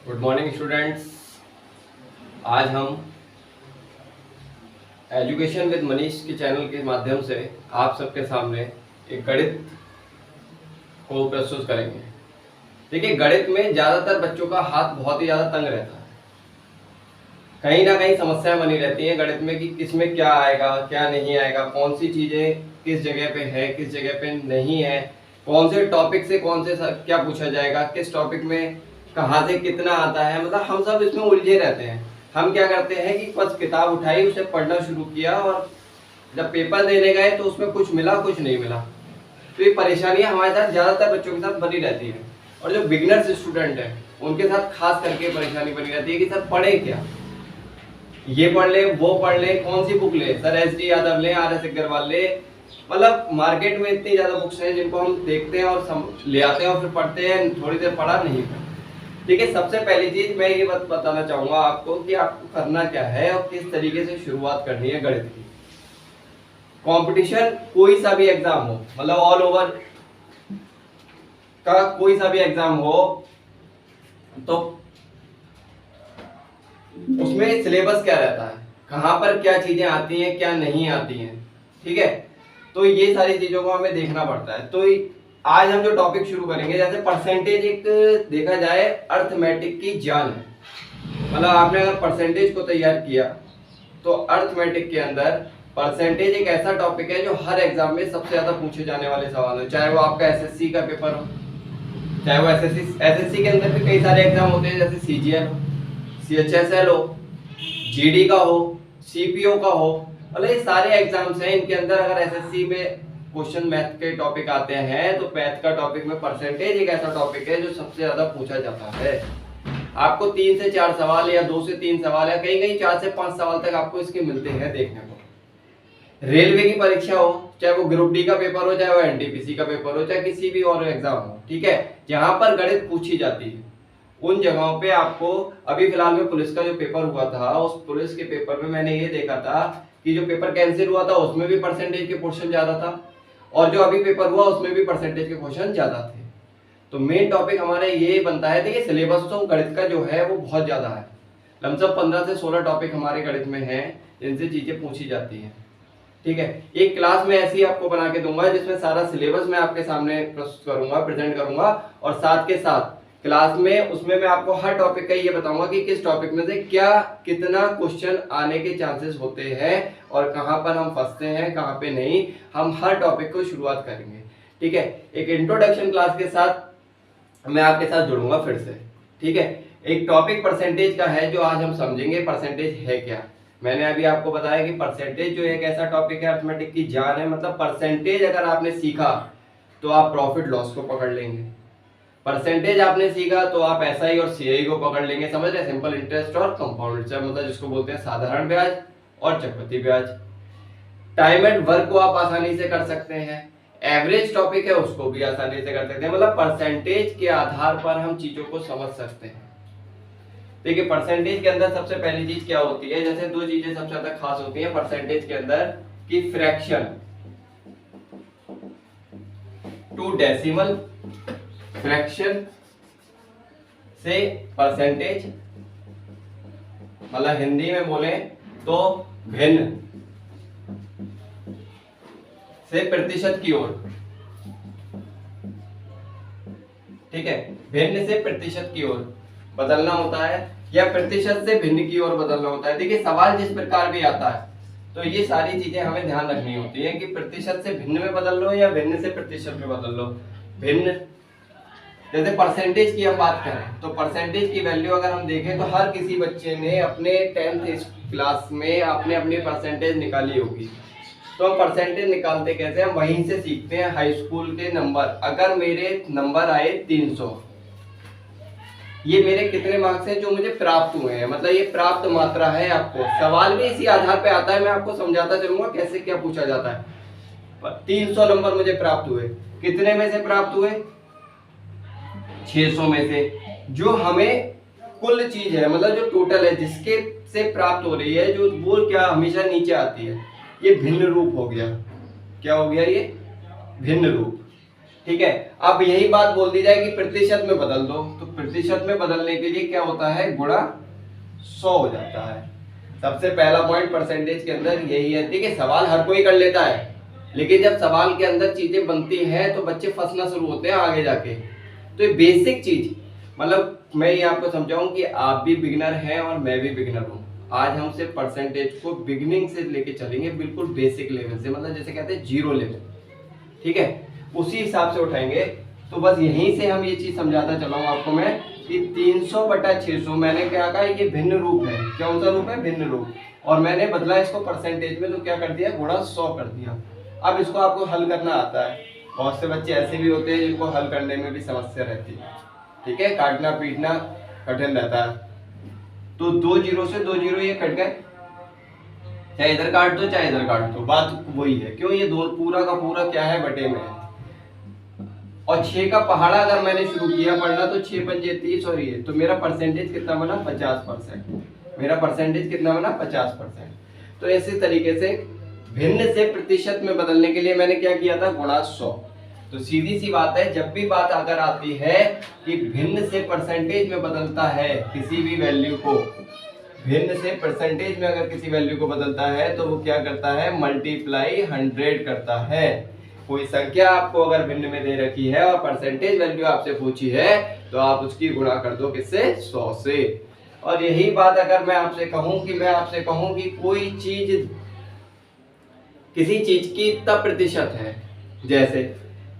Good morning students. आज हम education with Manish के चैनल के माध्यम से आप सबके सामने एक गणित को प्रस्तुत करेंगे। देखिए, गणित में ज़्यादातर बच्चों का हाथ बहुत ही ज़्यादा तंग रहता है। कहीं ना कहीं समस्याएं बनी रहती हैं गणित में कि किसमें क्या आएगा, क्या नहीं आएगा, कौन सी चीज़ें किस जगह पे है, किस जगह पे नहीं है, कौन से टॉपिक से कौन से क्या पूछा जाएगा, किस टॉपिक में कहाँ से कितना आता है। मतलब हम सब इसमें उलझे रहते हैं। हम क्या करते हैं कि बस किताब उठाई, उसे पढ़ना शुरू किया और जब पेपर देने गए तो उसमें कुछ मिला, कुछ नहीं मिला। तो ये परेशानियां हमारे साथ ज़्यादातर बच्चों के साथ बनी रहती है और जो बिगनर्स स्टूडेंट हैं उनके साथ खास करके परेशानी बनी रहती है कि सर पढ़े क्या, ये पढ़ ले, वो पढ़ ले, कौन सी बुक ले, सर एस डी यादव ले, आर एस अग्रवाल ले। मतलब मार्केट में इतनी ज़्यादा बुक्स हैं जिनको हम देखते हैं और ले आते हैं और फिर पढ़ते हैं, थोड़ी देर पढ़ा नहीं पढ़ा। ठीक है, सबसे पहली चीज मैं ये बताना चाहूंगा आपको कि आपको करना क्या है और किस तरीके से शुरुआत करनी है गणित की। कंपटीशन कोई सा भी एग्जाम हो, मतलब ऑल ओवर का कोई सा भी एग्जाम हो, तो उसमें सिलेबस क्या रहता है, कहां पर क्या चीजें आती हैं, क्या नहीं आती हैं। ठीक है, तो ये सारी चीजों को हमें देखना पड़ता है। तो आज हम जो टॉपिक शुरू करेंगे, जैसे परसेंटेज एक देखा जाए अर्थमेटिक की जान है। मतलब आपने अगर परसेंटेज को तैयार किया तो अर्थमेटिक के अंदर परसेंटेज एक ऐसा टॉपिक है जो हर एग्जाम में सबसे ज्यादा पूछे जाने वाले सवाल हो, चाहे वो आपका एसएससी का पेपर हो, चाहे वो एसएससी के अंदर भी कई सारे एग्जाम होते हैं, जैसे सीजीएल हो, सीएचएसएल हो, जीडी का हो, सीपीओ का हो। मतलब ये सारे एग्जाम्स हैं, इनके अंदर अगर एसएससी में क्वेश्चन मैथ के टॉपिक आते हैं तो मैथ का टॉपिक में परसेंटेज एक ऐसा टॉपिक है जो सबसे ज्यादा पूछा जाता है। आपको 3 से 4 सवाल या 2 से 3 सवाल या कहीं कहीं 4 से 5 सवाल तक आपको इसके मिलते हैं देखने को। रेलवे की परीक्षा हो, चाहे वो ग्रुप डी का पेपर हो, चाहे वो एनटीपीसी का पेपर हो, चाहे किसी भी और एग्जाम हो, ठीक है, जहां पर गणित पूछी जाती है उन जगहों पे आपको, अभी फिलहाल में पुलिस का जो पेपर हुआ था, उस पुलिस के पेपर में मैंने ये देखा था कि जो पेपर कैंसिल हुआ था उसमें भी परसेंटेज के क्वेश्चन ज्यादा था और जो अभी पेपर हुआ उसमें भी परसेंटेज के क्वेश्चन ज्यादा थे। तो मेन टॉपिक हमारा ये बनता है। देखिए, सिलेबस तो गणित का जो है वो बहुत ज्यादा है, लमसम 15 से 16 टॉपिक हमारे गणित में हैं जिनसे चीजें पूछी जाती हैं। ठीक है, एक क्लास में ऐसी आपको बना के दूंगा जिसमें सारा सिलेबस मैं आपके सामने प्रस्तुत करूंगा, प्रेजेंट करूंगा, और साथ के साथ क्लास में उसमें मैं आपको हर टॉपिक का ये बताऊंगा कि किस टॉपिक में से क्या कितना क्वेश्चन आने के चांसेस होते हैं और कहां पर हम फंसते हैं, कहां पे नहीं। हम हर टॉपिक को शुरुआत करेंगे। ठीक है, एक इंट्रोडक्शन क्लास के साथ मैं आपके साथ जुड़ूंगा फिर से। ठीक है, एक टॉपिक परसेंटेज का है जो आज हम समझेंगे। परसेंटेज है क्या, मैंने अभी आपको बताया कि परसेंटेज जो एक ऐसा टॉपिक है, अर्थमेटिक की जान है। मतलब परसेंटेज अगर आपने सीखा तो आप प्रॉफिट लॉस को पकड़ लेंगे, परसेंटेज आपने सीखा तो आप एसआई और सीआई को पकड़ लेंगे। समझ रहे, सिंपल इंटरेस्ट और कंपाउंड इंटरेस्ट, मतलब जिसको बोलते हैं साधारण ब्याज और चक्रवृद्धि ब्याज। टाइम एंड वर्क को आप आसानी से कर सकते हैं, एवरेज टॉपिक है उसको भी आसानी से कर सकते हैं। मतलब परसेंटेज के आधार पर हम चीजों को समझ सकते हैं। देखिए, परसेंटेज के अंदर सबसे पहली चीज क्या होती है, जैसे 2 चीजें सबसे ज्यादा खास होती हैं परसेंटेज के अंदर, कि फ्रैक्शन टू डेसिमल, फ्रैक्शन से परसेंटेज, मतलब हिंदी में बोले तो भिन्न से प्रतिशत की ओर। ठीक है, भिन्न से प्रतिशत की ओर बदलना होता है या प्रतिशत से भिन्न की ओर बदलना होता है। देखिए, सवाल जिस प्रकार भी आता है तो ये सारी चीजें हमें ध्यान रखनी होती है कि प्रतिशत से भिन्न में बदल लो या भिन्न से प्रतिशत में बदल लो। भिन्न, जैसे परसेंटेज की हम बात करें तो परसेंटेज की वैल्यू अगर हम देखें तो हर किसी बच्चे ने अपने 10th क्लास में अपने अपनी परसेंटेज निकाली होगी। तो हम परसेंटेज निकालते कैसे, हम वहीं से सीखते हैं, हाई स्कूल के नंबर। अगर मेरे नंबर आए 300, ये मेरे कितने मार्क्स हैं जो मुझे प्राप्त हुए हैं, मतलब ये प्राप्त मात्रा है। आपको सवाल भी इसी आधार पे आता है, मैं आपको समझाता चलूंगा कैसे क्या पूछा जाता है। 300 नंबर मुझे प्राप्त हुए, कितने में से प्राप्त हुए, 600 में से। जो हमें कुल चीज है, मतलब जो टोटल है जिसके से प्राप्त हो रही है, जो वो क्या हमेशा नीचे आती है, ये भिन्न रूप हो गया। क्या हो गया, ये भिन्न रूप। ठीक है। अब यही बात बोल दी जाए कि प्रतिशत में बदल दो, तो प्रतिशत में बदलने के लिए क्या होता है, गुणा 100 हो जाता है। सबसे पहला पॉइंट परसेंटेज के अंदर यही है। ठीक है, सवाल हर कोई कर लेता है, लेकिन जब सवाल के अंदर चीजें बनती हैं तो बच्चे फंसना शुरू होते हैं आगे जाके। तो ये बेसिक चीज, मतलब मैं ये आपको समझाऊं कि आप भी बिगिनर हैं और मैं भी बिगिनर हूं। आज हम सिर्फ परसेंटेज को बिगिनिंग से लेके चलेंगे, बिल्कुल बेसिक लेवल से, मतलब जैसे कहते हैं जीरो लेवल। ठीक है, उसी हिसाब से उठाएंगे। तो बस यहीं से हम ये चीज समझाता चला हूं आपको मैं कि 300/600 मैंने क्या कहा, ये भिन्न रूप है। कौन सा रूप है, भिन्न रूप। और मैंने बदला इसको परसेंटेज में, तो क्या कर दिया, गुणा 100 कर दिया। अब इसको आपको हल करना आता है। बहुत से बच्चे ऐसे भी होते हैं जिनको हल करने में भी समस्या रहती है। ठीक है, काटना पीटना कठिन रहता है। तो 2 जीरो से 2 जीरो ये कट गए, चाहे इधर काट दो चाहे इधर काट दो, बात वही है। क्यों, ये दो पूरा का पूरा क्या है, बटे में है। और 6 का पहाड़ा अगर मैंने शुरू किया पढ़ना तो 6 पंजे 30 और ये, तो मेरा परसेंटेज कितना बना, 50%। मेरा परसेंटेज कितना बना, 50%। तो इसी तरीके से भिन्न से प्रतिशत में बदलने के लिए मैंने क्या किया था, गुणा 100। तो सीधी सी बात है, जब भी बात अगर आती है कि भिन्न से परसेंटेज में बदलता है किसी भी वैल्यू को, भिन्न से परसेंटेज में अगर किसी वैल्यू को बदलता है तो वो क्या करता है, मल्टीप्लाई 100 करता है। कोई संख्या आपको अगर भिन्न में दे रखी है और परसेंटेज वैल्यू आपसे पूछी है तो आप उसकी गुणा कर दो किससे, 100 से। और यही बात अगर मैं आपसे कहूं कि कोई चीज, किसी चीज की इतना प्रतिशत है, जैसे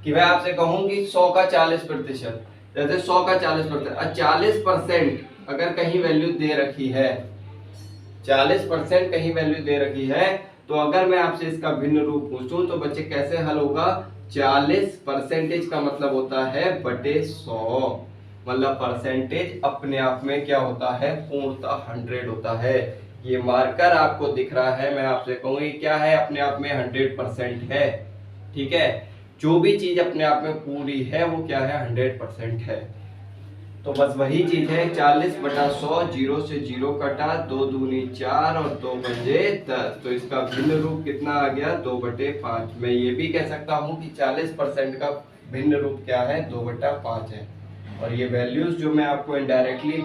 कि मैं आपसे कहूं कि 100 का 40%, जैसे 100 का 40%, 40% अगर कहीं वैल्यू दे रखी है, 40% कहीं वैल्यू दे रखी है, तो अगर मैं आपसे इसका भिन्न रूप पूछूं तो बच्चे कैसे हल होगा, 40% का मतलब होता है बटे 100, मतलब परसेंटेज अपने आप में क्या होता है, पूर्णतः 100 होता है। ये मार्कर आपको दिख रहा है, मैं आपसे कहूँ ये क्या है, अपने आप में 100% है। ठीक है, जो भी चीज अपने आप में पूरी है वो क्या है, 100% है। तो बस वही चीज है, 40/100, 0 से 0 कटा, 2 दूनी 4 और 2 पंजे 10। तो इसका भिन्न रूप कितना आ गया, 2/5। मैं ये भी कह सकता हूँ कि 40% का भिन्न रूप क्या है, 2/5 है। और ये वैल्यूज जो मैं आपको इनडायरेक्टली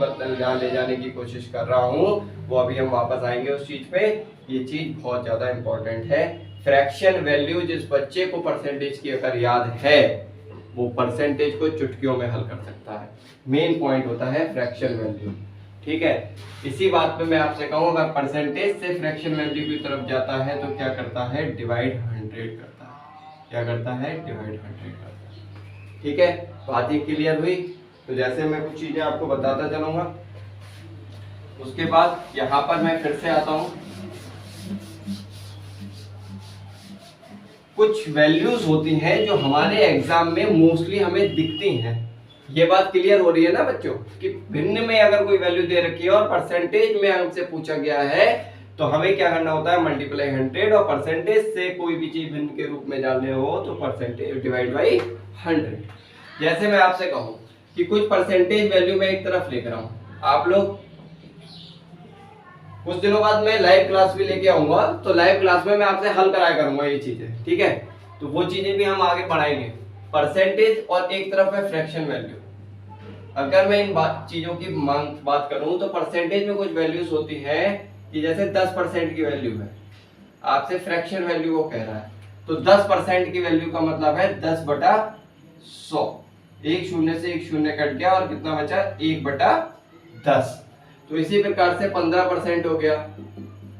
ले जाने की कोशिश कर रहा हूँ, वो अभी हम वापस आएंगे उस चीज पे। ये चीज बहुत ज्यादा इंपॉर्टेंट है। फ्रैक्शन वैल्यू, जिस बच्चे को परसेंटेज की अगर याद है वो परसेंटेज को चुटकियों में हल कर सकता है। मेन पॉइंट होता है फ्रैक्शन वैल्यू। ठीक है, इसी बात पे मैं आपसे कहूँ, अगर परसेंटेज से फ्रैक्शन वैल्यू की तरफ जाता है तो क्या करता है, डिवाइड 100 करता है। क्या करता है, डिवाइड 100 करता है। ठीक है, बात ये क्लियर हुई। तो जैसे मैं कुछ चीजें आपको बताता चलूंगा, उसके बाद यहाँ पर मैं फिर से आता हूँ। कुछ वैल्यूज होती हैं जो हमारे एग्जाम में मोस्टली हमें दिखती हैं। ये बात क्लियर हो रही है ना बच्चों, कि भिन्न में अगर कोई वैल्यू दे रखी है और परसेंटेज में हमसे पूछा गया है तो हमें क्या करना होता है, मल्टीप्लाई 100। और परसेंटेज से कोई भी चीज भिन्न के रूप में जानने हो तो परसेंटेज डिवाइड बाई 100। जैसे मैं आपसे कहूं कि कुछ परसेंटेज वैल्यू मैं एक तरफ लेकर आऊं, आप लोग कुछ दिनों बाद मैं लाइव क्लास भी लेके आऊंगा, तो लाइव क्लास में मैं आपसे हल कराया करूंगा ये चीजें। ठीक है, तो वो चीजें भी हम आगे बढ़ाएंगे। परसेंटेज और एक तरफ है फ्रैक्शन वैल्यू। अगर मैं इन चीजों की बात करूं तो परसेंटेज में कुछ वैल्यूज होती है कि जैसे 10% की वैल्यू है, आपसे फ्रैक्शन वैल्यू वो कह रहा है, तो 10% की वैल्यू का मतलब है 10/100। एक शून्य से एक शून्य कट गया और कितना बचा, 1/10। तो इसी प्रकार से 15% हो गया,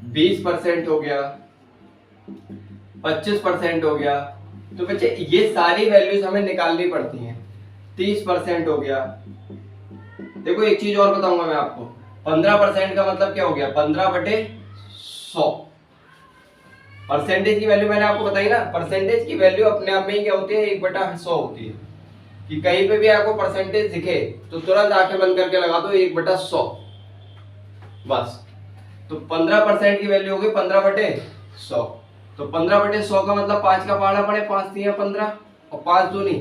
20% हो गया, 25% हो गया। तो बच्चे ये सारी वैल्यूज हमें निकालनी पड़ती हैं। 30% हो गया। देखो एक चीज और बताऊंगा मैं आपको, 15% का मतलब क्या हो गया, 15/100। परसेंटेज की वैल्यू मैंने आपको बताई ना, परसेंटेज की वैल्यू अपने आप में ही क्या होती है, 1/100 होती है। कि कहीं पे भी आपको परसेंटेज दिखे तो तुरंत आंखें बंद करके लगा दो 1/100 बस। तो 15% की वैल्यू होगी 15/100। तो 15/100 का मतलब 5 का पहाड़ा पड़े, 5 3 15 और 5 दूनी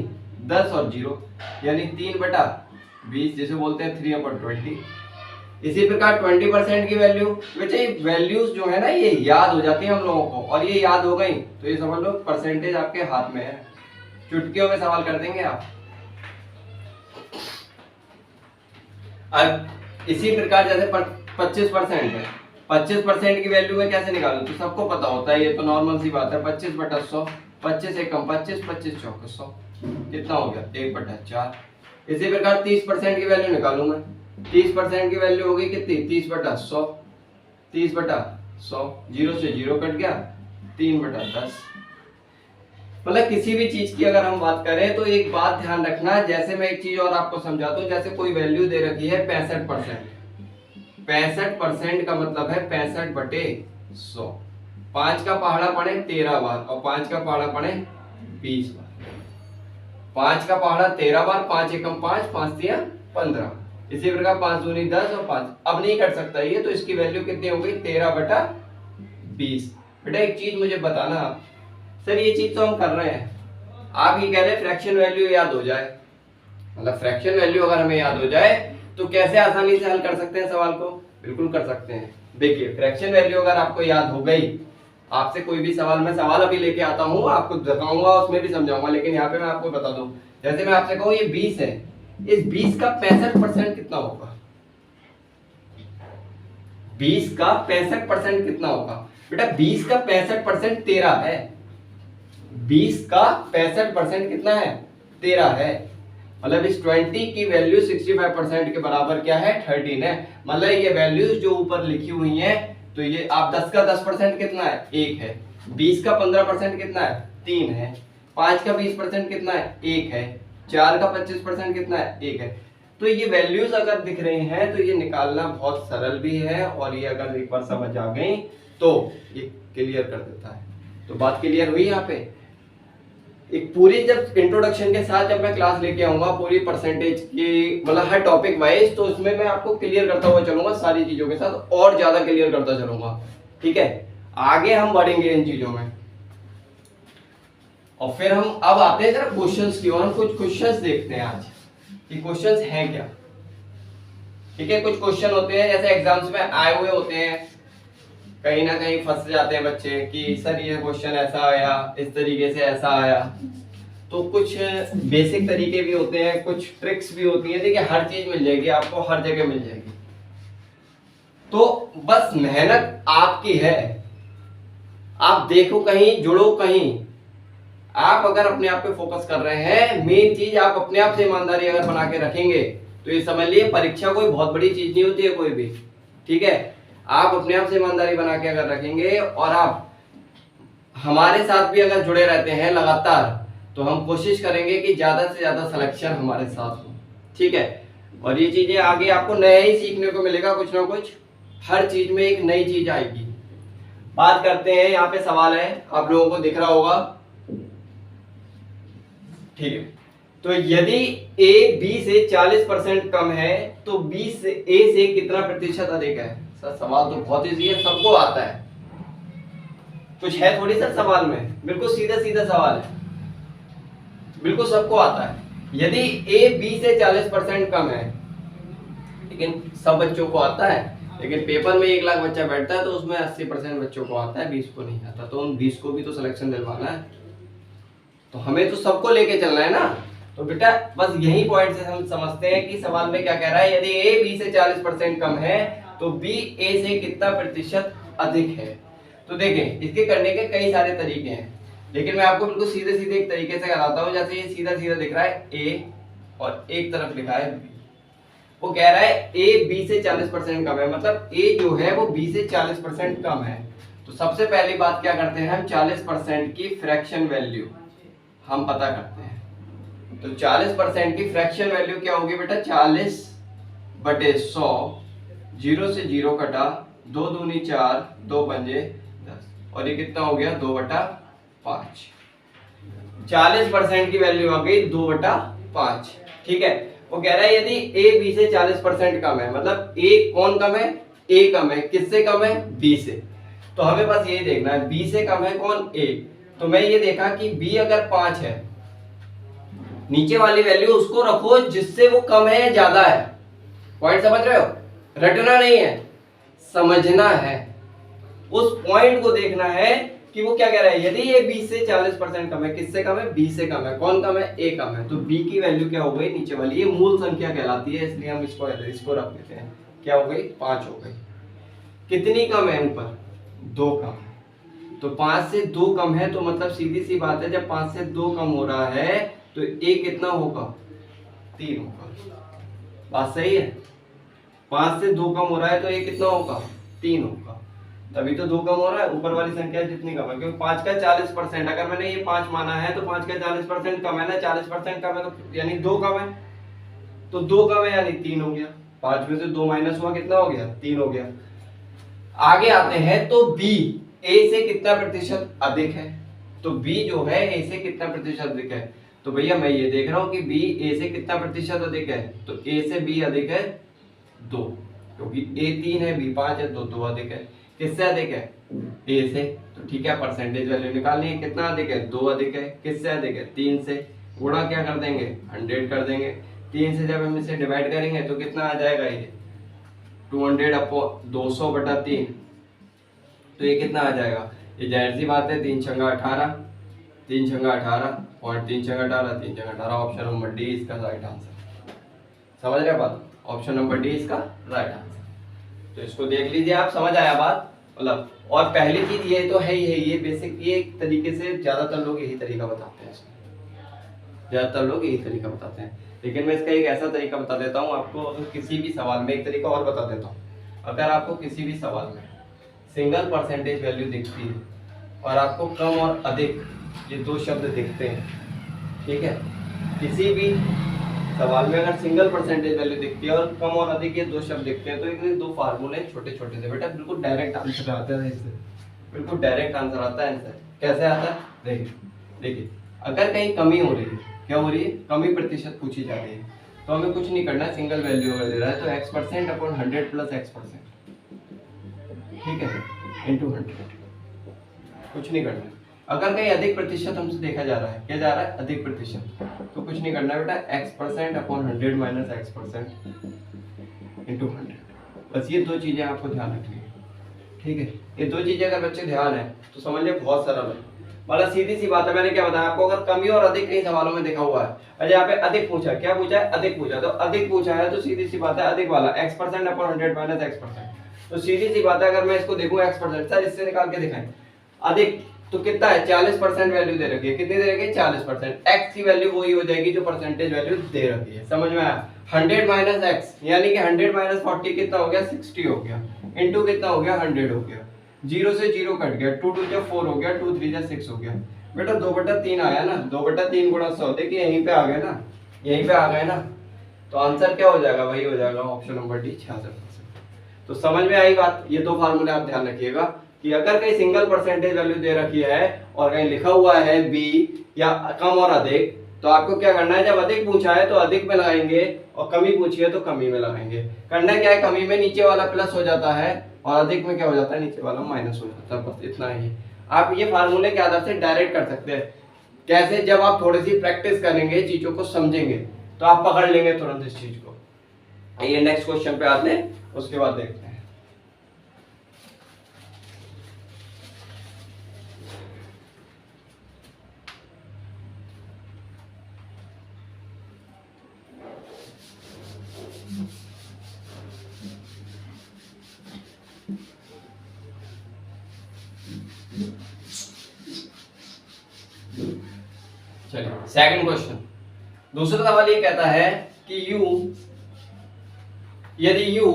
10 और 0 यानी 3/20, जिसे बोलते हैं 3/20। इसी प्रकार 20% की वैल्यू, बच्चे वैल्यूज जो है ना ये याद हो जाती है हम लोगों को, और ये याद हो गई तो ये समझ लो परसेंटेज आपके हाथ में है। चुटकियों में सवाल कर देंगे आप। अब इसी प्रकार जैसे 25% है, 25% की वैल्यू में कैसे निकालूं, तो सबको पता होता है, ये तो नॉर्मल सी बात है। 25/100, 25 एकम 25, 25 चौक 100, कितना हो गया 1/4। इसी प्रकार 30% की वैल्यू निकालूं मैं, 30% की वैल्यू होगी कितनी 30/100, 30/100, 0 से 0 कट गया, 3/10। मतलब किसी भी चीज की अगर हम बात करें तो एक बात ध्यान रखना, जैसे मैं एक चीज और आपको समझाता हूँ, जैसे कोई वैल्यू दे रखी है 65%, 65% का मतलब है 65/100। 5 का पहाड़ा पड़े 13 बार और 5 का पहाड़ा पड़े 20 बार। 5 का पहाड़ा 13 बार, 5 एकम 5, 5 तिया 15। इसी प्रकार 5 दूनी 10 और 5 अब नहीं कट सकता ये, तो इसकी वैल्यू कितनी हो गई 13/20। बेटा एक चीज मुझे बताना, सर ये चीज तो हम कर रहे हैं, आप ये कह रहे हैं फ्रैक्शन वैल्यू याद हो जाए, मतलब फ्रैक्शन वैल्यू अगर हमें याद हो जाए तो कैसे आसानी से हल कर सकते हैं सवाल को, बिल्कुल कर सकते हैं। देखिए फ्रैक्शन वैल्यू अगर आपको याद हो गई, आपसे कोई भी सवाल, मैं सवाल अभी लेके आता हूँ, आपको दिखाऊंगा उसमें भी समझाऊंगा, लेकिन यहाँ पे मैं आपको बता दूं, जैसे मैं आपसे कहूँ ये 20 है, इस 20 का 65% कितना होगा, 20 का 65% कितना होगा बेटा, 20 का 65% 13 है, 20 का 65% कितना है 13 है, मतलब इस 20 की वैल्यू 65% के बराबर क्या है 13 है। मतलब ये वैल्यूज जो ऊपर लिखी हुई हैं, तो ये आप 10 का 10% कितना है 1 है, 20 का 15% कितना है 3 है, 5 का 20% कितना है 1 है, 4 का 25% कितना है 1 है। तो ये वैल्यूज अगर दिख रही हैं तो ये निकालना बहुत सरल भी है, और ये अगर एक बार समझ आ गई तो ये क्लियर कर देता है। तो बात क्लियर हुई यहाँ पे। एक पूरी जब इंट्रोडक्शन के साथ जब मैं क्लास लेके आऊंगा पूरी परसेंटेज की, मतलब हर टॉपिक वाइज, तो उसमें मैं आपको क्लियर करता हुआ चलूंगा सारी चीजों के साथ, और ज्यादा क्लियर करता चलूंगा, ठीक है। आगे हम बढ़ेंगे इन चीजों में, और फिर हम अब आते हैं जरा क्वेश्चंस की ओर। हम कुछ क्वेश्चंस देखते हैं आज कि क्वेश्चंस हैं क्या, ठीक है। कुछ क्वेश्चन होते हैं जैसे एग्जाम्स में आए हुए होते हैं, कहीं ना कहीं फंस जाते हैं बच्चे कि सर ये क्वेश्चन ऐसा आया, इस तरीके से ऐसा आया। तो कुछ बेसिक तरीके भी होते हैं, कुछ ट्रिक्स भी होती है, देखिए हर चीज मिल जाएगी आपको, हर जगह मिल जाएगी। तो बस मेहनत आपकी है, आप देखो कहीं, जुड़ो कहीं। आप अगर अपने आप पे फोकस कर रहे हैं, मेन चीज आप अपने आप से ईमानदारी अगर बना के रखेंगे तो ये समझ लिए परीक्षा कोई बहुत बड़ी चीज नहीं होती है कोई भी, ठीक है। आप अपने आप से ईमानदारी बना के अगर रखेंगे और आप हमारे साथ भी अगर जुड़े रहते हैं लगातार, तो हम कोशिश करेंगे कि ज्यादा से ज्यादा सिलेक्शन हमारे साथ हो, ठीक है। और ये चीजें आगे आपको नया ही सीखने को मिलेगा, कुछ ना कुछ, हर चीज में एक नई चीज आएगी। बात करते हैं, यहाँ पे सवाल है, आप लोगों को दिख रहा होगा, ठीक है। तो यदि a b से 40% कम है तो b से a से कितना प्रतिशत अधिक है। सर सवाल तो बहुत इजी है, सबको आता है, कुछ है थोड़ी सर सवाल में, बिल्कुल सीधा सीधा सवाल है, बिल्कुल सबको आता है। यदि a b से 40% कम है, लेकिन सब बच्चों को आता है, लेकिन पेपर में 1 लाख बच्चा बैठता है तो उसमें 80% बच्चों को आता है, 20 को नहीं आता, तो उन 20 को भी तो सिलेक्शन दिलवाना है, तो हमें तो सबको लेके चलना है ना। तो बेटा बस यही पॉइंट से हम समझते हैं कि सवाल में क्या कह रहा है, यदि a b से 40% कम है तो b a से कितना प्रतिशत अधिक है। तो देखें इसके करने के कई सारे तरीके हैं, लेकिन मैं आपको बिल्कुल सीधे सीधे एक तरीके से कराता हूँ। जैसे ये सीधा सीधा दिख रहा है a और एक तरफ लिखा है b, वो कह रहा है a b से 40% कम है, मतलब a जो है वो b से 40% कम है। तो सबसे पहली बात क्या करते हैं हम, 40% की फ्रैक्शन वैल्यू हम पता करते हैं। तो 40% की फ्रैक्शन वैल्यू क्या होगी बेटा, 40/100, 0 से 0 कटा, 2 दूनी 4, 2 पंजे 10, और ये कितना हो गया 2/5। 40% की वैल्यू आ गई 2/5, ठीक है। वो कह रहा है यदि a b से 40% कम है, मतलब a कौन कम है, a कम है, किससे कम है, b से। तो हमें बस ये देखना है b से कम है कौन, a। तो मैं ये देखा कि b अगर 5 है, नीचे वाली वैल्यू उसको रखो जिससे वो कम है या ज्यादा है। पॉइंट समझ रहे हो, रटना नहीं है, समझना है, उस पॉइंट को देखना है कि वो क्या कह रहा है, यदि ये बी से 40% कम है, किससे कम है, बी से कम है, कौन कम है, ए कम है, तो बी की वैल्यू क्या हो गई, नीचे वाली, ये मूल संख्या कहलाती है, इसलिए हम इसको रख देते हैं, क्या हो गई, 5 हो गई। कितनी कम है ऊपर, 2 कम है, तो 5 से 2 कम है, तो मतलब सीधी सी बात है, जब 5 से 2 कम हो रहा है तो ए कितना होगा, 3 होगा। बात सही है, 5 से 2 कम हो रहा है तो ए कितना होगा, 3 होगा, तभी तो 2 कम हो रहा है, ऊपर वाली संख्या जितनी कम है, क्योंकि 5 का 40%, अगर मैंने ये 5 माना है तो 5 का 40% कम है ना, 40% कम है तो यानी 2 कम है, तो 2 कम है यानी 3 हो गया, 5 में से 2 माइनस हुआ, कितना हो गया, 3 हो गया। आगे आते हैं, तो बी ए से कितना प्रतिशत अधिक है, तो बी जो है ए से कितना प्रतिशत अधिक है, तो भैया मैं ये देख रहा हूं कि बी ए से कितना प्रतिशत अधिक है, तो ए से बी अधिक है 2, क्योंकि ए 3 है, बी 5 है, 2 अधिक है, किससे अधिक है, ए से, तो ठीक है, परसेंटेज वैल्यू निकालनी है, कितना अधिक है, 2 अधिक है, किससे अधिक है, 3 से, गुणा क्या कर देंगे, 100 कर देंगे, 3 से जब हम इसे डिवाइड करेंगे तो कितना आ जाएगा, ये 200 अपॉन 200 बटा 3, तो ये कितना आ जाएगा, ये जाहिर सी बात है, 3 छंगा 18, 3 छंगा 18, पॉइंट 3 छंगा 18, 3 छंगा 18, ऑप्शन नंबर डी इसका राइट आंसर। समझ रहे बात, ऑप्शन नंबर डी इसका राइट आंसर। तो इसको देख लीजिए आप, समझ आया बात, मतलब, और पहली चीज ये तो है ही है, ये बेसिक, ये एक तरीके से ज्यादातर लोग यही तरीका बताते हैं, ज्यादातर लोग यही तरीका बताते हैं, लेकिन मैं इसका एक ऐसा तरीका बता देता हूँ आपको, अगर किसी भी सवाल में, एक तरीका और बता देता हूँ, अगर आपको किसी भी सवाल में सिंगल परसेंटेज वैल्यू दिखती है और आपको कम और अधिक ये 2 शब्द दिखते हैं, ठीक है, किसी भी सवाल में अगर सिंगल परसेंटेज वैल्यू दिखती है और कम और अधिक ये 2 शब्द दिखते हैं, तो ये 2 फार्मूले छोटे छोटे से, बेटा बिल्कुल डायरेक्ट आंसर आता है, इससे बिल्कुल डायरेक्ट आंसर आता है, आंसर कैसे आता है, देखिए देखिए, अगर कहीं कमी हो रही है, क्या हो रही है, कमी प्रतिशत पूछी जा रही है, तो हमें कुछ नहीं करना, सिंगल वैल्यू अगर दे रहा है तो x% अपॉन 100 प्लस x%, ठीक है, इनटू 100, कुछ नहीं करना। अगर कहीं अधिक प्रतिशत हमसे देखा जा रहा है, क्या जा रहा है, अधिक प्रतिशत, तो कुछ नहीं करना है बेटा, x% upon 100 minus x% into 100, बस ये 2 चीजें आपको ध्यान रखनी है, ठीक है, ये 2 चीजें अगर बच्चे ध्यान है तो समझ लिया, बहुत सरल है, मतलब सीधी सी बात है, मैंने क्या बताया आपको, अगर कमी और अधिक कई सवालों में देखा हुआ है, अच्छा यहाँ पे अधिक पूछा, क्या पूछा है, अधिक पूछा, तो अधिक पूछा है तो सीधी सी बात है, अधिक वाला x% अपॉन 100 माइनस x%, तो सीधी सी बात है, अगर मैं इसको देखूं x%, सर इससे निकाल के दिखाएं, अधिक तो कितना है, 40% वैल्यू दे रखी है, कितनी दे रखी है, 40%, x की वैल्यू वही हो जाएगी जो परसेंटेज वैल्यू दे रखी है, समझ में आया, 100 माइनस x यानी कि 100 माइनस 40 कितना हो गया, 60 हो गया, इनटू कितना हो गया, 100 हो गया, 0 से 0 कट गया, 2 2 4 हो गया, 2 3 6 हो गया, बेटा 2/3 आया ना, 2/3 गुणा 100, देखिए यहीं पे आ गए ना, यहीं पे आ गए ना, तो आंसर क्या हो जाएगा, वही हो जाएगा, ऑप्शन नंबर डी 66%। तो समझ में आई बात, ये 2 फार्मूले आप ध्यान रखिएगा कि अगर कहीं सिंगल परसेंटेज वैल्यू दे रखी है और कहीं लिखा हुआ है बी या कम और अधिक, तो आपको क्या करना है, जब अधिक पूछा है तो अधिक में लगाएंगे और कमी पूछी है तो कमी में लगाएंगे। करना क्या है, कमी में नीचे वाला प्लस हो जाता है और अधिक में क्या हो जाता है, नीचे वाला माइनस हो जाता है, बस इतना ही। आप ये फार्मूले के आधार से डायरेक्ट कर सकते हैं, कैसे, जब आप थोड़ी सी प्रैक्टिस करेंगे, चीजों को समझेंगे तो आप पकड़ लेंगे तुरंत इस चीज को। ये नेक्स्ट क्वेश्चन पे आते हैं, उसके बाद देखते हैं। चलिए सेकंड क्वेश्चन, दूसरा सवाल ये कहता है कि यदि u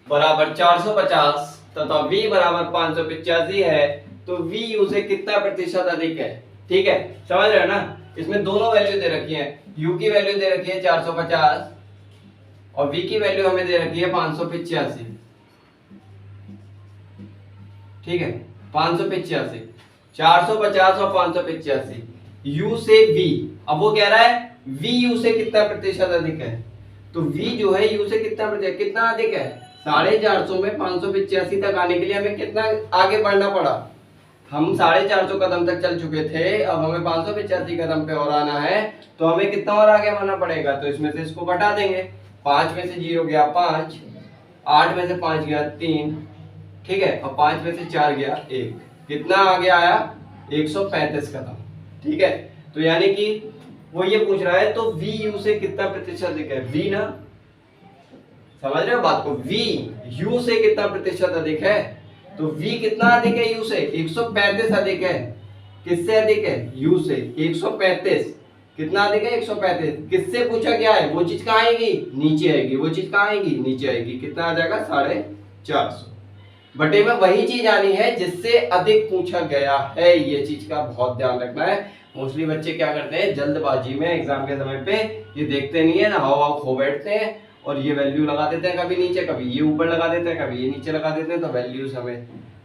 बराबर 450 तथा v बराबर 585 है तो v u से कितना प्रतिशत अधिक है। ठीक है, समझ रहे हो ना, इसमें दोनों वैल्यू दे रखी है, u की वैल्यू दे रखी है 450 और v की वैल्यू हमें दे रखी है 585। ठीक है, 585, 450 और 585, u से v, अब वो कह रहा है v u से कितना प्रतिशत अधिक है, तो v जो है u से कितना प्रतिशत, कितना अधिक है, 450 में 585 तक आने के लिए हमें कितना आगे बढ़ना पड़ा, हम 450 कदम तक चल चुके थे, अब हमें 585 कदम पे और आना है, तो हमें कितना और आगे बढ़ना पड़ेगा, तो इसमें से इसको घटा देंगे, 5 में से 0 गया 5, 8 में से 5 गया 3, ठीक है, और 5 में से 4 गया 1, कितना आगे आया 135 कदम, ठीक है। तो यानी कि वो ये पूछ रहा है तो वी यू से कितना प्रतिशत अधिक है, वी ना, समझ रहे हो बात को, वी यू से कितना प्रतिशत अधिक है, तो वी कितना अधिक है यू से, 135 अधिक है, किससे अधिक है, यू से, 135 कितना अधिक है, 135, किससे पूछा गया है, वो चीज कहाँ आएगी, नीचे आएगी, वो चीज कहाँ आएगी, नीचे आएगी, कितना आ जाएगा 450 बटे में वही चीज आनी है जिससे अधिक पूछा गया है। ये चीज का बहुत ध्यान रखना है। मोस्टली बच्चे क्या करते हैं, जल्दबाजी में एग्जाम के समय पे ये देखते नहीं है ना, हवा खो बैठते हैं और ये वैल्यू लगा देते हैं, कभी नीचे कभी ये ऊपर लगा देते हैं, कभी ये नीचे लगा देते हैं। तो वैल्यूज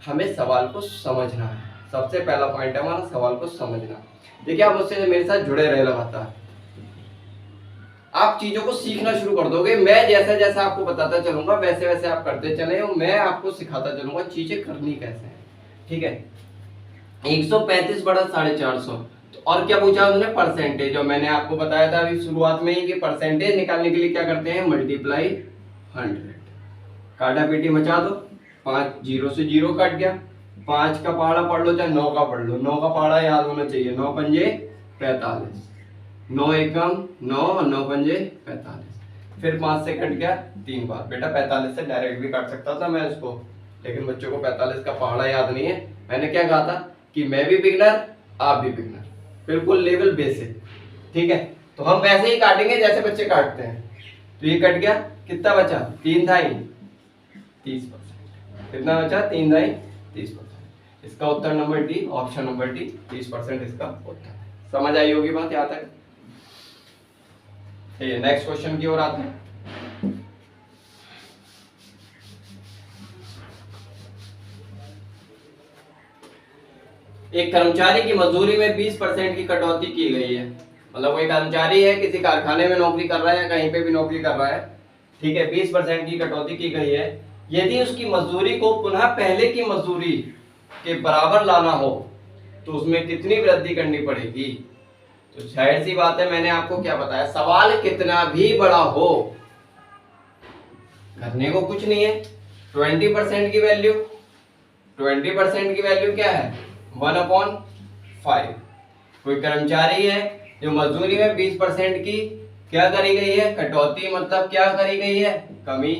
हमें सवाल को समझना है, सबसे पहला पॉइंट है हमारा सवाल को समझना। देखिए आप मुझसे मेरे साथ जुड़े रहे लगातार, आप चीजों को सीखना शुरू कर दोगे। मैं जैसा जैसा आपको बताता चलूंगा वैसे वैसे आप करते चले, और मैं आपको सिखाता चलूंगा चीजें करनी कैसे है, ठीक है। 135 बड़ा 450, तो और क्या पूछा उन्होंने, परसेंटेज। और मैंने आपको बताया था अभी शुरुआत में ही कि परसेंटेज निकालने के लिए क्या करते हैं, मल्टीप्लाई 100, काटा पीटी मचा दो, 5 0 से 0 कट गया, 5 का पहाड़ा पढ़ लो चाहे 9 का पढ़ लो, 9 का पहाड़ा याद होना चाहिए, 9 पंजे 45, 9 एकम 9 और 9 पंजे 45, फिर 5 से कट गया 3 बार। बेटा 45 से डायरेक्ट भी काट सकता था मैं इसको, लेकिन बच्चों को 45 का पहाड़ा याद नहीं है। मैंने क्या कहा था कि मैं भी बिगनर आप भी बिगनर, बिल्कुल लेवल बेसिक, ठीक है। तो हम वैसे ही काटेंगे जैसे बच्चे काटते हैं। तो ये कट गया, कितना बचा, 3 धाई 30%, कितना बचा, 3 धाई 30%। इसका उत्तर number D, option number D, 30% इसका उत्तर। समझ आई होगी बात यहाँ तक। नेक्स्ट क्वेश्चन की ओर आते हैं। एक कर्मचारी की मजदूरी में 20% की कटौती की गई है। मतलब कोई कर्मचारी है, किसी कारखाने में नौकरी कर रहा है या कहीं पे भी नौकरी कर रहा है, ठीक है, 20% की कटौती की गई है। यदि उसकी मजदूरी को पुनः पहले की मजदूरी के बराबर लाना हो तो उसमें कितनी वृद्धि करनी पड़ेगी। तो जाहिर सी बात है, मैंने आपको क्या बताया, सवाल कितना भी बड़ा हो, करने को कुछ नहीं है। 20% की वैल्यू, 20% की वैल्यू क्या है, 1/5। कोई कर्मचारी है जो मजदूरी में 20% की क्या करी गई है, कटौती, मतलब क्या करी गई है, कमी,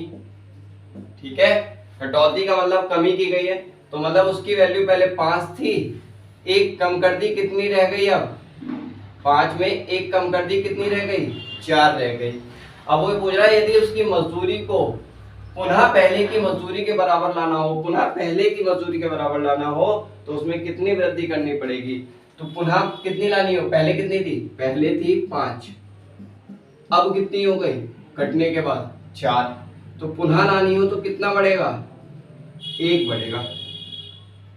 ठीक है। कटौती का मतलब कमी की गई है, तो मतलब उसकी वैल्यू पहले 5 थी, 1 कम कर दी, कितनी रह गई, अब 5 में 1 कम कर दी, कितनी रह गई, 4 रह गई। अब वो पूछ रहा है यदि उसकी मजदूरी को पुनः पहले की मजदूरी के बराबर लाना हो, पुनः पहले की मजदूरी के बराबर लाना हो तो उसमें कितनी वृद्धि करनी पड़ेगी। तो पुनः कितनी लानी हो, पहले कितनी थी, पहले थी 5, अब कितनी हो गई कटने के बाद 4, तो पुनः लानी हो तो कितना बढ़ेगा, 1 बढ़ेगा।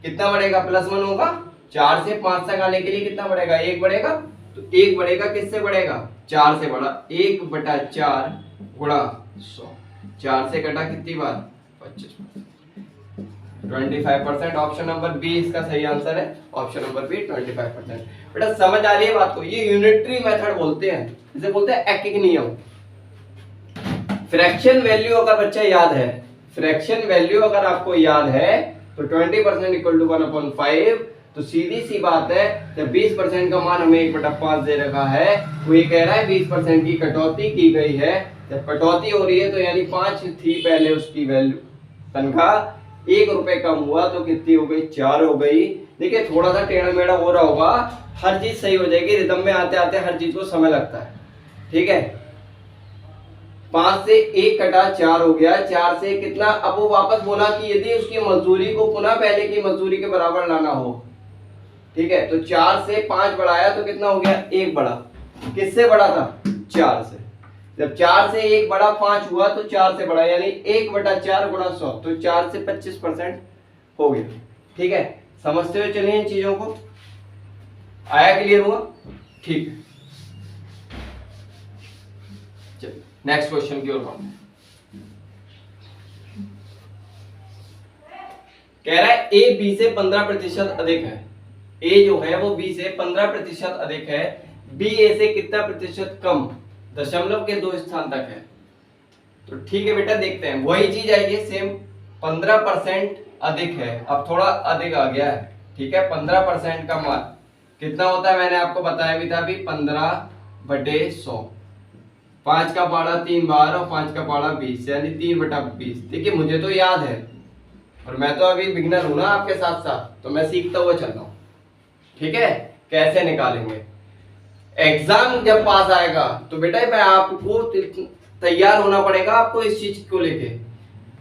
कितना बढ़ेगा, +1 होगा, 4 से 5 तक आने के लिए कितना बढ़ेगा, 1 बढ़ेगा। तो 1 बढ़ेगा, किससे बढ़ेगा, 4 से बढ़ा, 1/4 गुणा 100, 4 से कटा कितनी बार, 25%, 25%। ऑप्शन नंबर बी इसका सही आंसर है, ऑप्शन नंबर बी 25%। बेटा समझ आ रही है बात को, ये यूनिटरी मेथड बोलते हैं, इसे बोलते हैं एक नियम। फ्रैक्शन वैल्यू अगर बच्चा याद है, फ्रैक्शन वैल्यू अगर आपको याद है तो 20% इक्वल टू 1/5, तो सीधी सी बात है, जब 20% का मान हमें 1/5 दे रखा है, वो ये कह रहा है 20% की कटौती की गई है। जब कटौती हो रही है तो यानी 5 थी पहले उसकी वैल्यू, तनख्वाह, 1 रुपए कम हुआ तो कितनी हो गई, 4 हो गई। देखिए थोड़ा सा टेढ़ा मेढ़ा हो रहा होगा, हर चीज सही हो जाएगी, रिदम में आते आते हर चीज को समय लगता है, ठीक है। 5 से 1 कटा, 4 हो गया, 4 से कितना, अब वो वापस बोला कि यदि उसकी मजदूरी को पुनः पहले की मजदूरी के बराबर लाना हो, ठीक है, तो 4 से 5 बढ़ाया तो कितना हो गया, 1 बढ़ा, किससे बढ़ा था, 4 से। जब 4 से 1 बढ़ा 5 हुआ तो 4 से बढ़ा, यानी 1/4 गुणा 100, तो 4 से 25% हो गया, ठीक है। समझते हुए चलिए इन चीजों को, आया, क्लियर हुआ, ठीक है। चलिए नेक्स्ट क्वेश्चन की ओर बढ़ते हैं। कह रहा है ए बी से 15% अधिक है, ए जो है वो बी से 15% अधिक है, बी ए से कितना प्रतिशत कम, दशमलव के 2 स्थान तक है। तो ठीक है बेटा, देखते हैं, वही चीज आई है सेम, 15% अधिक है, अब थोड़ा अधिक आ गया है, ठीक है। 15% का मान कितना होता है, मैंने आपको बताया भी था अभी, 15/100। 5 का पहाड़ा 3 बार और 5 का पहाड़ा 20, यानी 3/20। देखिए मुझे तो याद है, और मैं तो अभी बिगिनर हूं ना आपके साथ साथ, तो मैं सीखता हुआ चल रहा हूं। ठीक है, कैसे निकालेंगे। एग्जाम जब पास आएगा तो बेटा मैं आपको तैयार होना पड़ेगा आपको इस चीज को लेके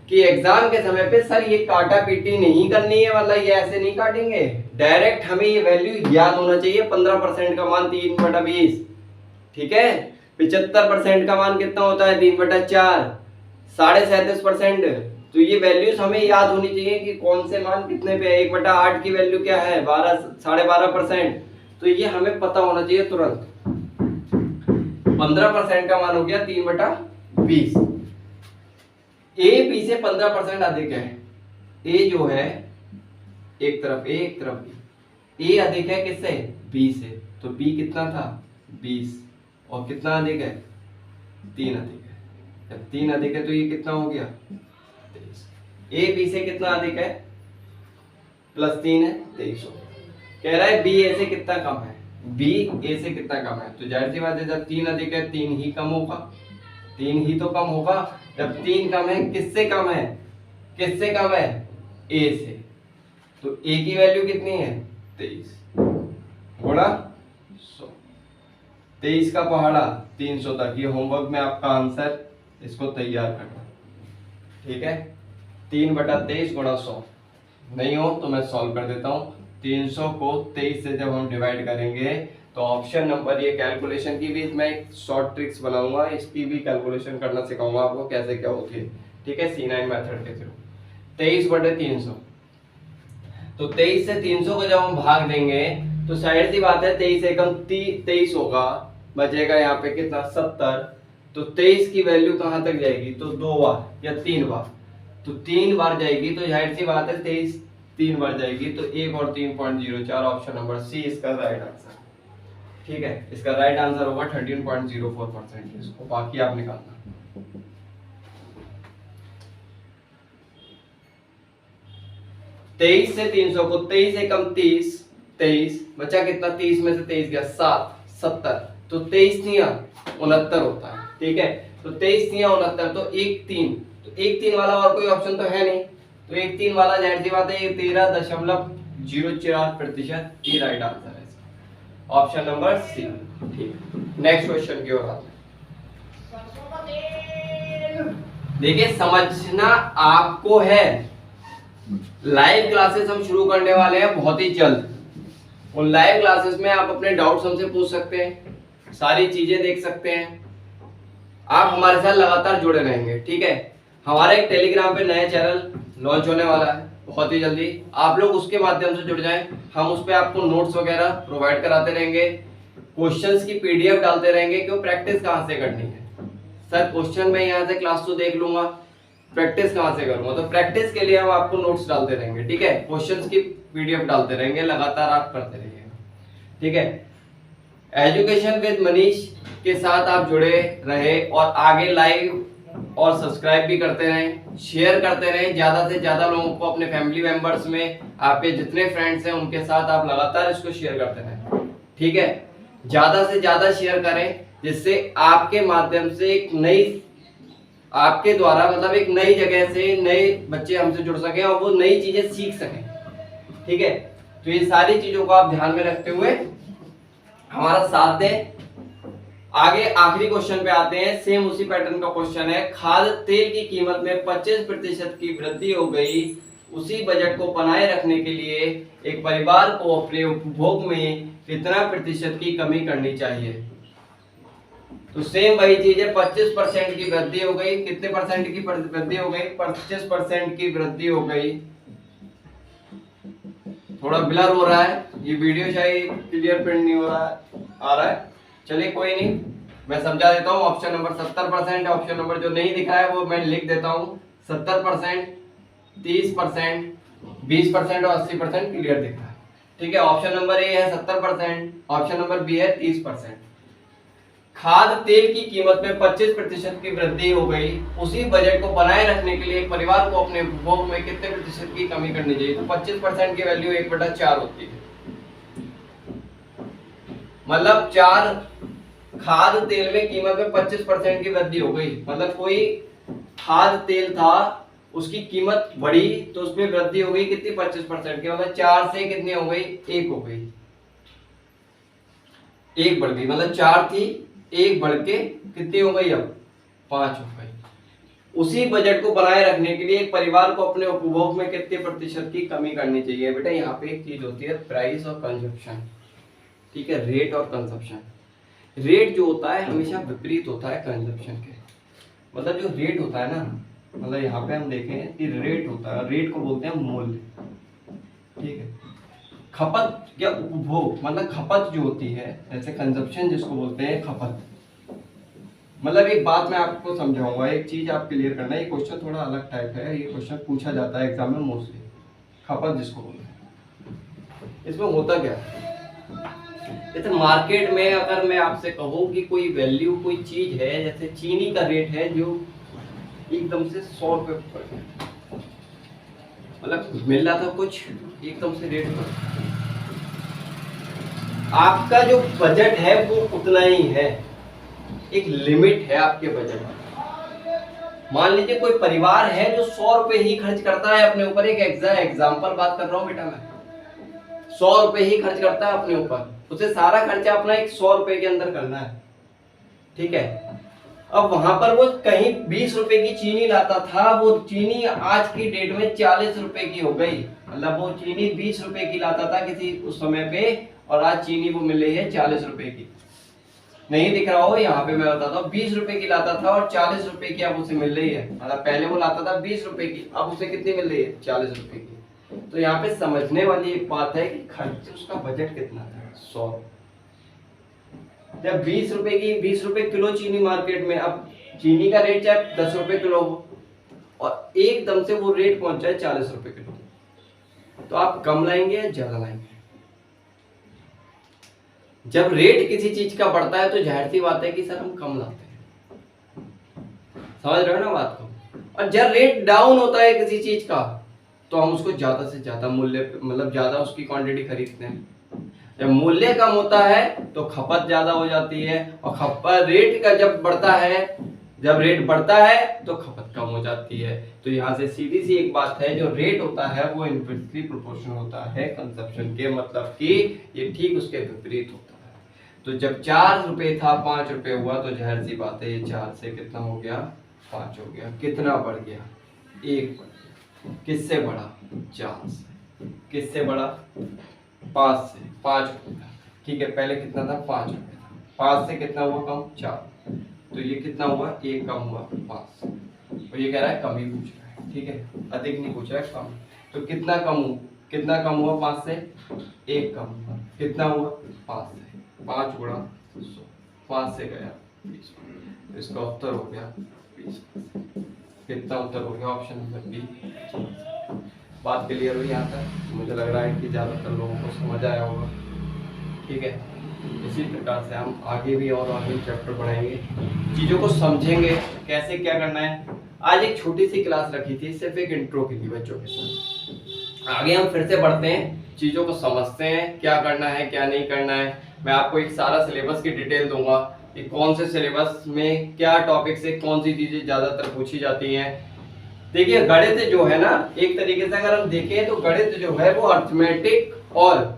कि एग्जाम के समय पे सर ये काटा पीटी नहीं करनी है, मतलब ये ऐसे नहीं काटेंगे, डायरेक्ट हमें ये वैल्यू याद होना चाहिए। 15% का मान 3/20, ठीक है। 75% का मान कितना होता है, 3/4, 37.5%। तो ये वैल्यूज हमें याद होनी चाहिए कि कौन से मान कितने पे है। 1/8 की वैल्यू क्या है, 12.5%। तो ये हमें पता होना चाहिए तुरंत। 15% का मान हो गया 3/20। ए बी से 15% अधिक है। ए जो है एक तरफ ए एक तरफ बी, ए अधिक है किससे, बी से, तो बी कितना था 20, और कितना अधिक है 3 अधिक है। जब 3 अधिक है तो ये कितना हो गया 23। ए बी से कितना अधिक है, +3 है, 23 हो गया। कह रहा है बी ए से कितना कम है, बी ए से कितना कम है, तो जाहिर सी बात है जब 3 अधिक है 3 ही कम होगा, 3 ही तो कम होगा। जब 3 कम है किससे कम है, किससे कम है, ए से, तो ए की वैल्यू कितनी है 23 गुणा 100। 23 का पहाड़ा 300 तक, ये होमवर्क में आपका आंसर, इसको तैयार करना, ठीक है। 3/23 गुणा 100 नहीं हो तो मैं सॉल्व कर देता हूँ। 300 को 23 से जब हम डिवाइड करेंगे तो ऑप्शन नंबर, ये कैलकुलेशन की भी मैं एक शॉर्ट ट्रिक्स बनाऊंगा, इसकी भी कैलकुलेशन करना सिखाऊंगा आपको कैसे क्या होती है, ठीक है, C9 मेथड के थ्रू। 23/300, तो 23 से 300 को जब हम भाग देंगे तो साइड सी बात है 23 एकम 23 होगा, बचेगा यहाँ पे कितना 70। तो 23 की वैल्यू कहाँ तक जाएगी, तो 2 बार या 3 बार, तो 3 बार जाएगी, तो जाहिर सी बात है 23 3 बार जाएगी, तो 1 और 3.04, ऑप्शन नंबर सी इसका राइट आंसर, ठीक है। इसका राइट आंसर होगा 13.04%। इसको बाकी आप निकालना। 23 से 300 को 23 एकम 30, 23 बचा कितना, 30 में से 23 गया 7, 70, तो 23 तिया 69 होता है, ठीक है। तो 23 तिया 69, तो 1/3, तो 1/3 वाला और कोई ऑप्शन तो है नहीं, तो 1/3 वाला जाहिर सी बात है ये 13.04% ये राइट आंसर है इसका, ऑप्शन नंबर सी, ठीक। नेक्स्ट क्वेश्चन की ओर आते हैं। देखिए समझना आपको है, लाइव क्लासेस हम शुरू करने वाले हैं बहुत ही जल्द। उन लाइव क्लासेस में आप अपने डाउट्स हमसे पूछ सकते हैं, सारी चीजें देख सकते हैं, आप हमारे साथ लगातार जुड़े रहेंगे, ठीक है। हमारा एक टेलीग्राम पे नया चैनल लॉन्च होने वाला है बहुत ही जल्दी, आप लोग उसके माध्यम से जुड़ जाएं। हम उस पे आपको नोट्स वगैरह प्रोवाइड कराते रहेंगे, क्वेश्चंस की पीडीएफ डालते रहेंगे, क्यों प्रैक्टिस कहाँ से करनी है सर, क्वेश्चन में यहाँ से क्लास 2 देख लूंगा, प्रैक्टिस कहाँ से करूंगा, तो प्रैक्टिस के लिए हम आपको नोट्स डालते रहेंगे, ठीक है, क्वेश्चंस की पीडीएफ डालते रहेंगे, लगातार आप करते रहिएगा, ठीक है। एजुकेशन विद मनीष के साथ आप जुड़े रहे और आगे लाइव और सब्सक्राइब भी करते रहें, शेयर करते रहें ज्यादा से ज्यादा लोगों को, अपने फैमिली मेंबर्स में, आपके जितने फ्रेंड्स हैं उनके साथ आप लगातार इसको शेयर करते रहें, ठीक है। ज्यादा से ज्यादा शेयर करें जिससे आपके माध्यम से एक नई, आपके द्वारा मतलब एक नई जगह से नए बच्चे हमसे जुड़ सकें और वो नई चीजें सीख सकें, ठीक है। तो ये सारी चीजों को आप ध्यान में रखते हुए हमारा साथ दें। आगे आखिरी क्वेश्चन पे आते हैं, सेम उसी पैटर्न का क्वेश्चन है। खाद्य तेल की कीमत में 25% की वृद्धि हो गई, उसी बजट को बनाए रखने के लिए एक परिवार को अपने उपभोग में कितना प्रतिशत की कमी करनी चाहिए। तो सेम वही चीज है, 25% की वृद्धि हो गई, कितने परसेंट की वृद्धि हो गई, 25% की वृद्धि हो गई। थोड़ा ब्लर हो रहा है ये वीडियो, शायद क्लियर प्रिंट नहीं हो रहा है, आ रहा है, चलिए कोई नहीं, मैं समझा देता हूँ। ऑप्शन नंबर 70%, ऑप्शन नंबर जो नहीं दिखा है वो मैं लिख देता हूँ, 70%, 30%, 20% और 80% क्लियर दिख रहा है, ठीक है। ऑप्शन नंबर ए है 70%, ऑप्शन नंबर बी है 30%। खाद्य तेल की कीमत में 25% की वृद्धि हो गई, उसी बजट को बनाए रखने के लिए एक परिवार को अपने उपभोग में कितने प्रतिशत की कमी करनी चाहिए? तो 25% की वैल्यू 1/4 होती है। मतलब 4 खाद्य तेल में कीमत में 25% की वृद्धि हो गई, मतलब कोई खाद्य तेल था उसकी कीमत बढ़ी तो उसमें वृद्धि हो गई कितनी? 25% की। मतलब 4 से कितनी हो गई? 1 हो गई, 1 बढ़ गई। मतलब 4 थी, 1 बढ़ के कितनी हो गई? अब 5 हो गई। उसी बजट को बनाए रखने के लिए एक परिवार को अपने उपभोग में कितने प्रतिशत की कमी करनी चाहिए? बेटा यहाँ पे एक चीज होती है प्राइस और कंजप्शन, ठीक है, रेट और कंजप्शन। रेट जो होता है हमेशा विपरीत होता है कंजप्शन के। मतलब जो रेट होता है ना, मतलब यहाँ पे हम देखें कि रेट होता है, रेट को बोलते हैं मूल्य, ठीक है। खपत या उपभोग, मतलब खपत जो होती है, जैसे कंजप्शन जिसको बोलते हैं खपत। मतलब एक बात मैं आपको समझाऊंगा, एक चीज आप क्लियर करना, ये क्वेश्चन थोड़ा अलग टाइप है, ये क्वेश्चन पूछा जाता है एग्जाम में मोस्टली। खपत जिसको बोलते हैं, इसमें होता क्या है? जैसे मार्केट में अगर मैं आपसे कहूँ कि कोई वैल्यू, कोई चीज है, जैसे चीनी का रेट है जो एकदम से 100 रुपए पर गया, मतलब मिल रहा था कुछ, एकदम से रेट पर। आपका जो बजट है वो उतना ही है, एक लिमिट है आपके बजट में। मान लीजिए कोई परिवार है जो 100 रुपए ही खर्च करता है अपने ऊपर, एक एग्जाम्पल बात कर रहा हूँ बेटा मैं, 100 रुपए ही खर्च करता है अपने ऊपर, उसे सारा खर्चा अपना एक 100 रुपए के अंदर करना है, ठीक है। अब वहां पर वो कहीं 20 रुपए की चीनी लाता था, वो चीनी आज की डेट में 40 रुपए की हो गई। मतलब वो चीनी 20 रुपए की लाता था किसी उस समय पे, और आज चीनी वो मिल रही है 40 रुपए की। नहीं दिख रहा हो यहाँ पे, मैं बताता हूँ, 20 रुपए की लाता था और 40 रुपए की अब उसे मिल रही है। मतलब पहले वो लाता था 20 रुपए की, अब उसे कितनी मिल रही है? 40 रुपए की। तो यहाँ पे समझने वाली एक बात है कि खर्च, उसका बजट कितना था? 100। जब 20 रुपए किलो चीनी मार्केट में, अब चीनी का रेट चाहे 10 रुपए किलो हो और एकदम से वो रेट पहुंच जाए 40 रुपए किलो, तो आप कम लाएंगे या ज्यादा लाएंगे? जब रेट किसी चीज का बढ़ता है तो जाहिर सी बात है कि सर हम कम लाते हैं, समझ रहे हो ना बात को। और जब रेट डाउन होता है किसी चीज का तो हम उसको ज्यादा से ज्यादा मूल्य, मतलब ज्यादा उसकी क्वांटिटी खरीदते हैं। जब मूल्य कम होता है तो खपत ज्यादा हो जाती है, और खपत रेट का जब बढ़ता है, जब रेट बढ़ता है तो खपत कम हो जाती है। तो यहाँ से सीधी सी एक बात है, जो रेट होता है वो इनवर्सली प्रोपोर्शनल होता है कंजप्शन के, मतलब कि ये ठीक उसके विपरीत होता है। तो जब 4 रुपए था 5 रुपए हुआ, तो जाहिर सी बात है ये 4 से कितना हो गया? 5 हो गया। कितना बढ़ गया? 1 बढ़ गया। किससे बढ़ा? 4 से। किससे बढ़ा? 5 से। 5 रुपए था, ठीक है, पहले कितना था? 5 रुपए था। 5 से कितना हुआ कम? 4। तो ये कितना हुआ? 1 कम हुआ 5। और ये कह रहा है कम ही पूछ रहा है, ठीक है, अधिक नहीं पूछ रहा है, कम। तो कितना कम हुआ? कितना कम हुआ? 5 से 1 कम हुआ। कितना हुआ? 5 से। 5 गुणा 100, 5 से गया 20। तो इसका उत्तर हो गया 20। कितना उत्तर हो गया? Option number B. बात क्लियर हुई यहाँ तक? मुझे लग रहा है कि ज़्यादातर लोगों को समझ आया होगा, ठीक है। इसी प्रकार से हम आगे भी और आगे चैप्टर पढ़ाएंगे, चीज़ों को समझेंगे कैसे क्या करना है। आज एक छोटी सी क्लास रखी थी सिर्फ एक इंट्रो की थी बच्चों के साथ। आगे हम फिर से बढ़ते हैं, चीज़ों को समझते हैं, क्या करना है क्या नहीं करना है। मैं आपको एक सारा सिलेबस की डिटेल दूंगा कि कौन से सिलेबस में क्या टॉपिक से कौन सी चीज़ें ज़्यादातर पूछी जाती हैं। देखिए गणित जो है ना, एक तरीके से अगर हम देखें तो गणित जो है वो अर्थमेटिक और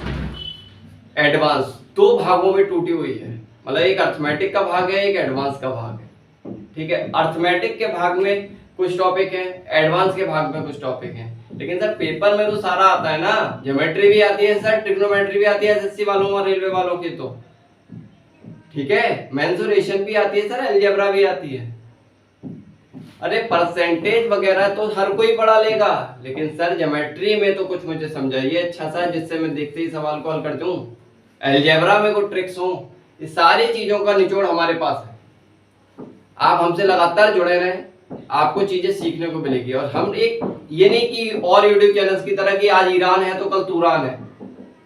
एडवांस 2 भागों में टूटी हुई है। मतलब एक अर्थमेटिक का भाग है, एक एडवांस का भाग है, ठीक है। अर्थमेटिक के भाग में कुछ टॉपिक है, एडवांस के भाग में कुछ टॉपिक है। लेकिन सर पेपर में तो सारा आता है ना, ज्योमेट्री भी आती है सर, ट्रिग्नोमेट्री भी आती है एसएससी वालों और रेलवे वालों की, तो ठीक है, मेंसुरेशन भी आती है सर, अलजेब्रा भी आती है। अरे परसेंटेज वगैरह तो हर कोई पढ़ा लेगा, लेकिन सर ज्योमेट्री में तो कुछ मुझे समझाइए अच्छा सा, जिससे मैं देखते ही सवाल को हल कर दूं। अलजेब्रा में कोई ट्रिक्स हो, ये सारी चीजों का निचोड़ हमारे पास है। आप हमसे लगातार जुड़े रहें, आपको चीजें सीखने को मिलेगी। और हम एक ये नहीं कि और यूट्यूब चैनल्स की तरह कि आज ईरान है तो कल तुरान है,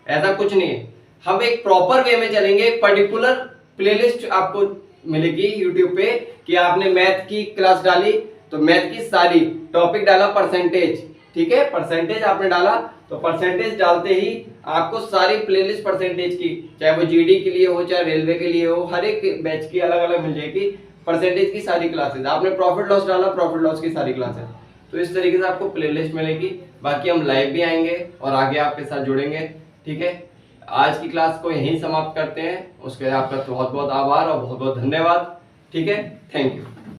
ऐसा कुछ नहीं है। हम एक प्रॉपर वे में चलेंगे, एक पर्टिकुलर प्लेलिस्ट आपको मिलेगी यूट्यूब पे कि आपने मैथ की क्लास डाली तो मैथ की सारी टॉपिक डाला परसेंटेज, ठीक है, परसेंटेज आपने डाला तो परसेंटेज डालते ही आपको सारी प्लेलिस्ट परसेंटेज की, चाहे वो जीडी के लिए हो चाहे रेलवे के लिए हो, हर एक बैच की अलग अलग मिल जाएगी परसेंटेज की सारी क्लासेस। आपने प्रॉफिट लॉस डाला, प्रॉफिट लॉस की सारी क्लासेस, तो इस तरीके से आपको प्लेलिस्ट मिलेगी। बाकी हम लाइव भी आएंगे और आगे आपके साथ जुड़ेंगे, ठीक है। आज की क्लास को यहीं समाप्त करते हैं, उसके लिए आपका बहुत बहुत आभार और बहुत बहुत धन्यवाद, ठीक है, थैंक यू।